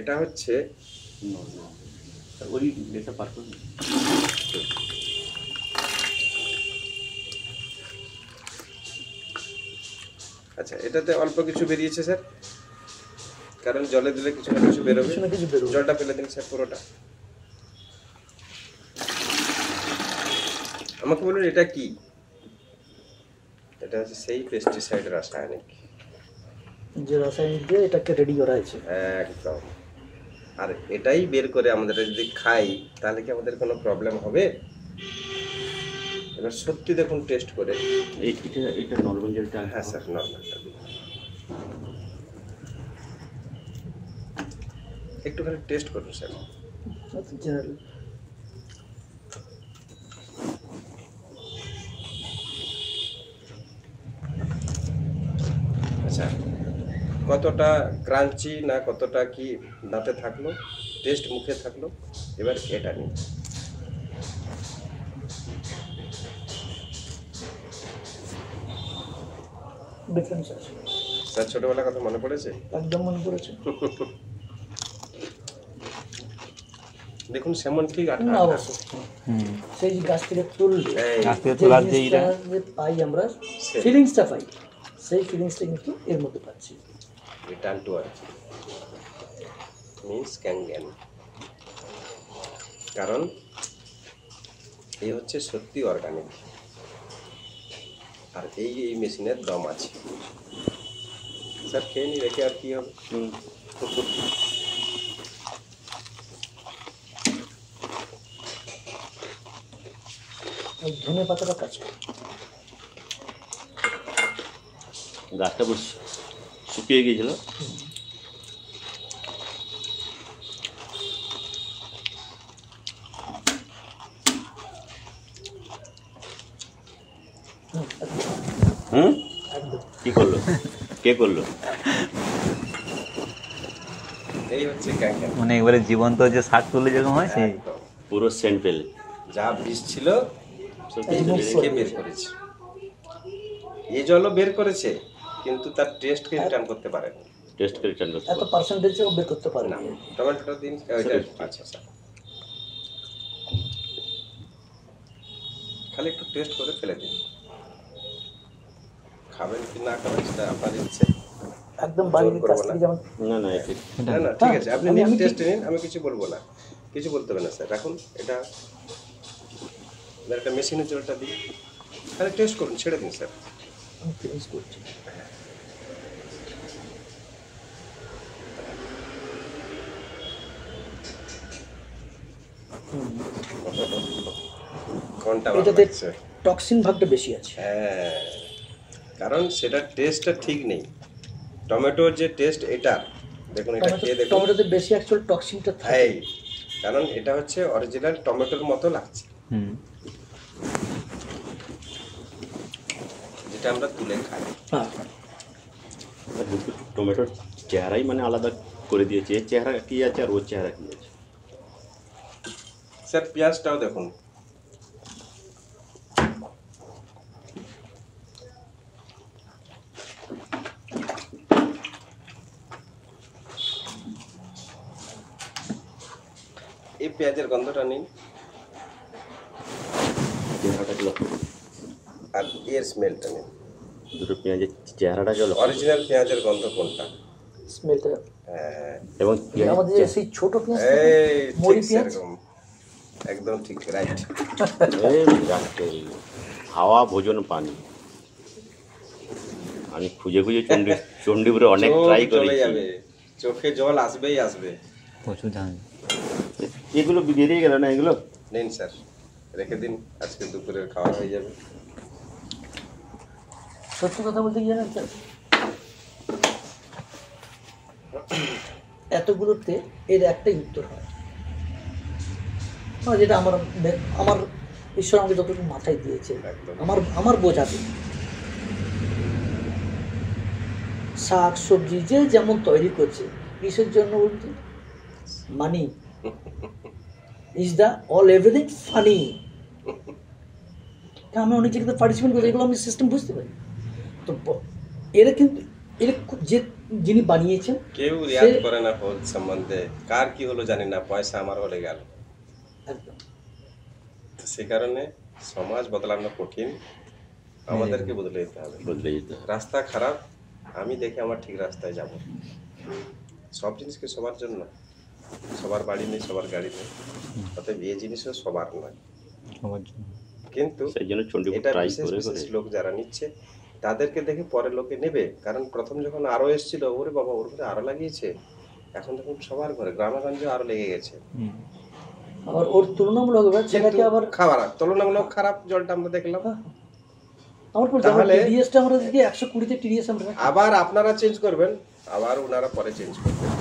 এটা হচ্ছে ওই এটা পার করুন। আচ্ছা, এটাতে অল্প কিছু বেরিয়েছে স্যার, কারণ জলে দিলে কিছু না কিছু বেরোবে। জলটা ফেলে দিন স্যার পুরোটা। আমাকে বলুন এটা কি? এটা হচ্ছে সেই পেস্টিসাইড, রাসায়নিক, যে রাসায়নিক দিয়ে এটাকে রেডি করা হয়েছে একদম। আর এটাই বের করে আমাদের যদি খাই তাহলে কি আমাদের কোনো প্রবলেম হবে? এবার সত্যি দেখুন টেস্ট করে। এটা নরমাল যেটা। হ্যাঁ স্যার, নর্মালটা দিন। একটুখানি টেস্ট করুন স্যার। জেনারেল আচ্ছা, কতটা ক্রাঞ্চি না কতটা কি দাঁতে থাকলো, টেস্ট মুখে থাকলো। এবার এটা নিন। ডিফারেন্স আছে স্যার, ছোটবেলার কথা মনে পড়েছে? একদম মনে পড়েছে। দেখুন সেমন ঠিক না অবশ্য সেই যে গাছ থেকে তুললে যে পাই আমরা ফিলিংসটা পাই, সেই ফিলিংসটা কিন্তু এর মধ্যে পাচ্ছি। Return to earth means Kangen. কারণ এই হচ্ছে সত্যি অর্গানিক, আর এই মেশিনের দম আছে। স্যার খেয়ে নি, রেখে আর কি হবে? ধনে পাতাটা কাজ করে। গাছটা বেশ শুকিয়ে গিয়েছিল। কি করলো? কে করলো? এই হচ্ছে ক্যাঙ্গেন, মানে একবারে জীবন্ত যে শাক তুলে যেরকম হয় সেই পুরো সেন্ট পেলে যা বিষ ছিল রেখে বের করেছে। এই জলও বের করেছে, কিন্তু তার টেস্টকে রিটার্ন করতে পারে না। টেস্টকে রিটার্ন করতে এত পার্সেন্টেজও বের করতে পারে না। না। টমেটোটা দিন। আচ্ছা স্যার, খালি একটু টেস্ট করে ফেলে দিন। খাবেন কি না খাবেন সেটা আপনার ইচ্ছে। একদম বাড়ির কাছ থেকে যেমন না না ঠিক আছে, আপনি নিন, টেস্ট নিন, আমি কিছু বলবো না, কিছু বলতে হবে না স্যার। রাখুন এটা, একটা মেশিনের জলটা দিন, খালি টেস্ট করুন, ছেড়ে দিন স্যার। আমি ফিনিশ করছি। কোনটা এটাতে লাগছে? টক্সিন ভাগটা বেশি আছে। হ্যাঁ, কারণ সেটার টেস্টটা ঠিক নেই। টমেটোর যে টেস্ট, এটা দেখুন, এটা খেয়ে দেখুন। টমেটোতে বেশি অ্যাকচুয়াল টক্সিনটা থাকে, কারণ এটা হচ্ছে অরিজিনাল টমেটোর মতো লাগছে, যেটা আমরা তুলে খাই। টমেটোর চেহারাই মানে আলাদা করে দিয়েছে। এর চেহারা কি আছে আর ওর চেহারা কি আছে? স্যার পেঁয়াজটাও দেখুন, এই পেঁয়াজের গন্ধটা নিন, চেহারাটা লক্ষ্য করুন, আর এর স্মেলটা নিন। দুটো পেঁয়াজের চেহারাটা গেল। অরিজিনাল পেঁয়াজের গন্ধ কোনটা? স্মেলটা। এবং আমাদের সেই ছোট পেঁয়াজ, মরি পেঁয়াজ, একদম ঠিক, রাইট। হাওয়া ভোজন পানি। আমি খুঁজে খুঁজে চণ্ডীপুরে অনেক ট্রাই করেছি, চোখে জল আসবেই আসবে। প্রচুর ধান। এগুলো বেরিয়ে গেল না? এগুলো নিন স্যার, রেখে দিন, আজকে দুপুরের খাওয়া হয়ে যাবে। সত্যি কথা বলতে কি জানেন স্যার, এতগুলোতে এর একটাই উত্তর হয়, যেটা আমার ঈশ্বর আমাকে যতটুকু মাথায় দিয়েছে, আমার বোঝাতে। শাক সবজি যে যেমন তৈরি করছে, কিসের জন্য বলতে? Money is the all everything funny. আমি অনেক জায়গাতে পার্টিসিপেট করি, এগুলো আমি সিস্টেম বুঝতে পারি। তো এরা কিন্তু যে যিনি বানিয়েছেন কেউ রিয়াজ করে না হোল সম্বন্ধে, কার কি হলো জানি না, পয়সা আমার হলে গেল। একদম তো সে কারণে সমাজ বদলানো কঠিন, আমাদেরকে বদলে যেতে হবে। বদলে যেতে হবে। রাস্তা খারাপ, আমি দেখে আমার ঠিক রাস্তায় যাব। সব জিনিসকে সবার জন্য, সবার বাড়ি নেই, সবার গাড়ি নেই, অতএব এই জিনিসও সবার নয়। সবার জন্য। কিন্তু সেই জন্য চণ্ডীপুর এটা ট্রাই বিশেষ করে বিশেষ করে লোক যারা নিচ্ছে তাদেরকে দেখে পরে লোকে নেবে। কারণ প্রথম যখন আরো এসেছিল, ওরে বাবা ওর ঘরে আরো লাগিয়েছে, এখন দেখুন সবার ঘরে গ্রামাগঞ্জে আরো লেগে গেছে। আবার ওর তুলনামূলক সেটাকে আবার খাবার তুলনামূলক খারাপ জলটা আমরা দেখলাম। আমার তাহলে- টিডিএসটা আমরা দেখি 120-তে টিডিএস আমরা আবার আপনারা চেঞ্জ করবেন, আবার ওনারা পরে চেঞ্জ করবেন।